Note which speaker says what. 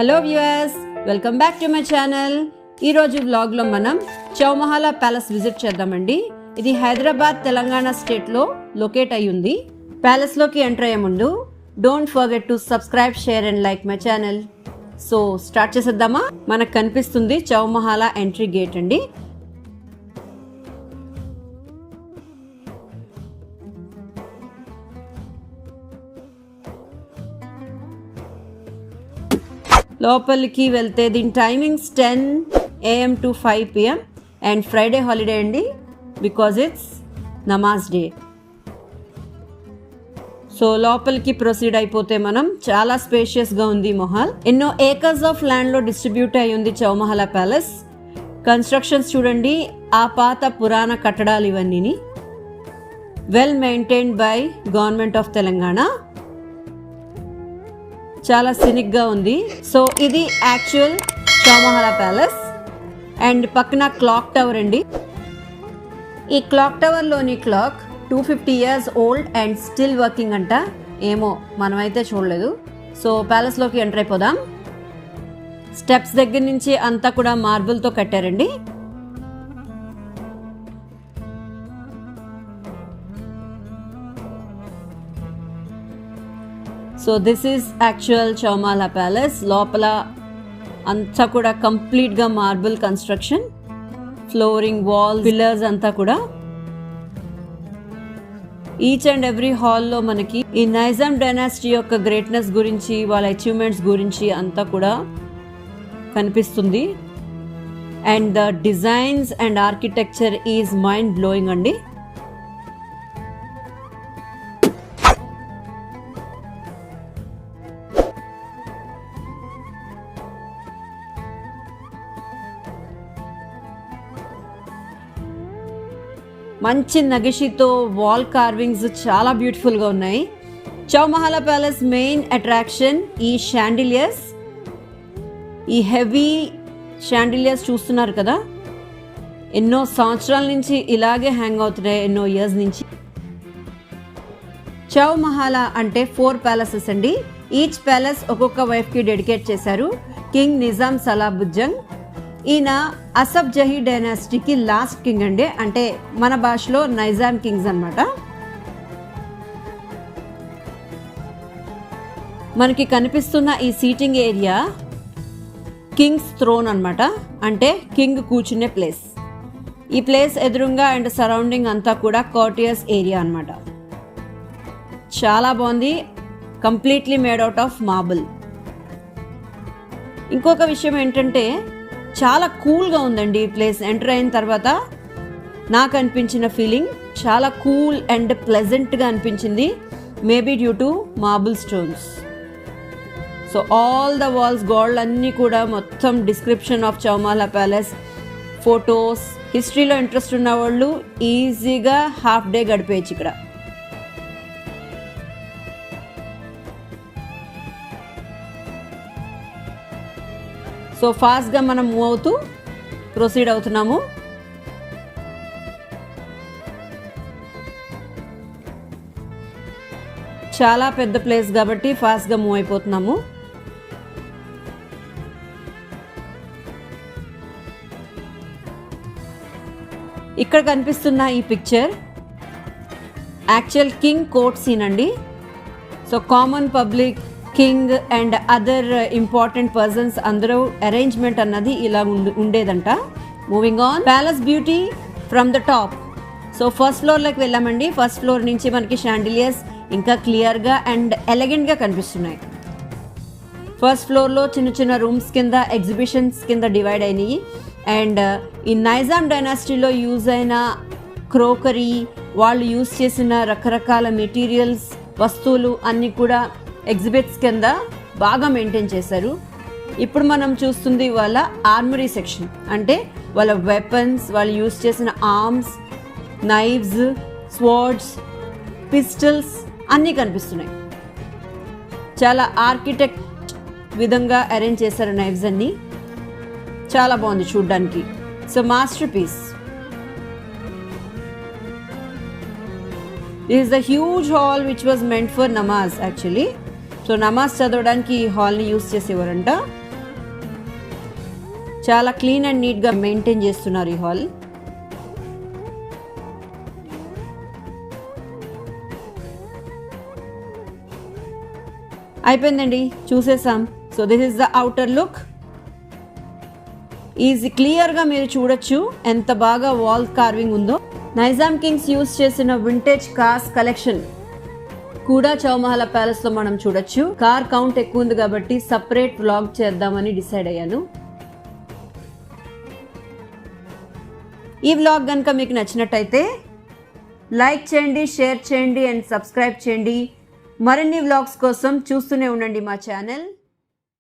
Speaker 1: Hello viewers, welcome back to my channel. ఈరోజు వ్లాగ్లో మనం చౌమహల్లా ప్యాలెస్ విజిట్ చేద్దామండి. ఇది హైదరాబాద్ తెలంగాణ స్టేట్లో లొకేట్ అయి ఉంది. ప్యాలెస్లోకి ఎంటర్ అయ్యే ముందు don't forget to subscribe, share and like my channel. So start చేసేద్దామా? మనకు కనిపిస్తుంది చౌమహల్లా ఎంట్రీ గేట్ అండి. లోపలికి వెళ్తే దీని timings 10 AM to 5 PM and Friday holiday అండి, బికాజ్ ఇట్స్ నమాజ్ డే. సో లోపలికి ప్రొసీడ్ అయిపోతే మనం చాలా స్పేషియస్గా ఉంది మహల్. ఎన్నో ఏకర్స్ ఆఫ్ ల్యాండ్లో డిస్ట్రిబ్యూట్ అయి ఉంది చౌమహల్లా ప్యాలెస్. కన్స్ట్రక్షన్స్ చూడండి, ఆ పాత పురాణ కట్టడాలు ఇవన్నీ well maintained by government of Telangana. చాలా సినిక్గా ఉంది. సో ఇది యాక్చువల్ చౌమహల్లా ప్యాలెస్. అండ్ పక్కన క్లాక్ టవర్ అండి. ఈ క్లాక్ టవర్లోని clock 250 years old and still working అంట. ఏమో మనమైతే చూడలేదు. సో ప్యాలెస్లోకి ఎంటర్ అయిపోదాం. స్టెప్స్ దగ్గర నుంచి అంతా కూడా మార్బుల్తో కట్టారండి. So this is actual Chowmahalla palace. లోపల అంతా కూడా కంప్లీట్గా marble construction, flooring, wall, pillars అంతా కూడా. ఈచ్ అండ్ ఎవ్రీ హాల్లో మనకి ఈ నైజాం డైనాసిటీ యొక్క గ్రేట్నెస్ గురించి, వాళ్ళ అచీవ్మెంట్స్ గురించి అంతా కూడా కనిపిస్తుంది. And the designs and architecture is mind blowing అండి. మంచి నగిషితో వాల్ కార్వింగ్స్ చాలా బ్యూటిఫుల్గా ఉన్నాయి. చౌమహల్లా ప్యాలెస్ మెయిన్ అట్రాక్షన్ ఈ షాండిలియర్స్. ఈ హెవీ షాండిలియర్స్ చూస్తున్నారు కదా, ఎన్నో సంవత్సరాల నుంచి ఇలాగే హ్యాంగ్ అవుతున్నాయి, ఎన్నో ఇయర్స్ నుంచి. చౌమహల్లా అంటే 4 ప్యాలెసెస్ అండి. ఈచ్ ప్యాలెస్ ఒక్కొక్క వైఫ్కి డెడికేట్ చేశారు. కింగ్ నిజాం సలాబత్ జంగ్, ఈయన అసఫ్ జహీ డైనాసిటీకి లాస్ట్ కింగ్ అండి. అంటే మన భాషలో నైజాం కింగ్స్ అన్నమాట. మనకి కనిపిస్తున్న ఈ సీటింగ్ ఏరియా కింగ్స్ థ్రోన్ అన్నమాట. అంటే కింగ్ కూర్చునే ప్లేస్. ఈ ప్లేస్ ఎదురుగా అండ్ సరౌండింగ్ అంతా కూడా కోర్టియస్ ఏరియా అన్నమాట. చాలా బాగుంది. Completely made out of marble. ఇంకొక విషయం ఏంటంటే చాలా కూల్గా ఉందండి ఈ ప్లేస్. ఎంటర్ అయిన తర్వాత నాకు అనిపించిన ఫీలింగ్ చాలా కూల్ అండ్ ప్లెజెంట్గా అనిపించింది. Maybe due to marble stones. So all the walls gold అన్నీ కూడా మొత్తం description of Chowmahalla palace, photos. హిస్టరీలో ఇంట్రెస్ట్ ఉన్న వాళ్ళు ఈజీగా హాఫ్ డే గడిపేయచ్చు ఇక్కడ. సో ఫాస్ట్గా మనం మూవ్ అవుతూ ప్రొసీడ్ అవుతున్నాము. చాలా పెద్ద ప్లేస్ కాబట్టి ఫాస్ట్గా మూవ్ అయిపోతున్నాము. ఇక్కడ కనిపిస్తున్న ఈ picture actual king court scene అండి. So common public, king and other important persons అందరూ అరేంజ్మెంట్ అన్నది ఇలా ఉండేదంట. Moving on, palace beauty from the top. So first ఫ్లోర్లోకి వెళ్ళామండి. ఫస్ట్ ఫ్లోర్ నుంచి మనకి షాండిలియర్స్ ఇంకా క్లియర్గా అండ్ ఎలిగెంట్గా కనిపిస్తున్నాయి. ఫస్ట్ ఫ్లోర్లో చిన్న చిన్న రూమ్స్ కింద, ఎగ్జిబిషన్స్ కింద డివైడ్ అయినాయి. అండ్ ఈ నైజాం డైనాసిటీలో యూజ్ అయిన క్రోకరీ, వాళ్ళు యూజ్ చేసిన రకరకాల మెటీరియల్స్, వస్తువులు అన్నీ కూడా ఎగ్జిబిట్స్ కింద బాగా మెయింటైన్ చేశారు. ఇప్పుడు మనం చూస్తుంది వాళ్ళ ఆర్మరీ సెక్షన్. అంటే వాళ్ళ వెపన్స్, వాళ్ళు యూజ్ చేసిన ఆర్మ్స్, నైవ్స్, స్వర్డ్స్, పిస్టల్స్ అన్నీ కనిపిస్తున్నాయి. చాలా ఆర్కిటెక్ట్ విధంగా అరేంజ్ చేశారు నైవ్స్ అన్నీ. చాలా బాగుంది చూడ్డానికి. So masterpiece. This is a huge hall which was meant for namaz actually. So నమాజ్ చదవడానికి ఈ హాల్ని యూస్ చేసేవారంట. చాలా క్లీన్ అండ్ నీట్గా మెయింటైన్ చేస్తున్నారు ఈ హాల్. అయిపోయిందండి, చూసేసాం. So this is the outer look. Easy క్లియర్గా మీరు చూడొచ్చు ఎంత బాగా వాల్ కార్వింగ్ ఉందో. నైజాం కింగ్స్ యూజ్ చేసిన వింటేజ్ కార్స్ కలెక్షన్ కూడా చౌమహల్లా ప్యాలెస్లో మనం చూడొచ్చు. కార్ కౌంట్ ఎక్కువ ఉంది కాబట్టి సపరేట్ వ్లాగ్ చేద్దామని డిసైడ్ అయ్యాను. ఈ వ్లాగ్ కనుక మీకు నచ్చినట్టయితే లైక్ చేయండి, షేర్ చేయండి అండ్ సబ్స్క్రైబ్ చేయండి. మరిన్ని వ్లాగ్స్ కోసం చూస్తూనే ఉండండి మా ఛానల్.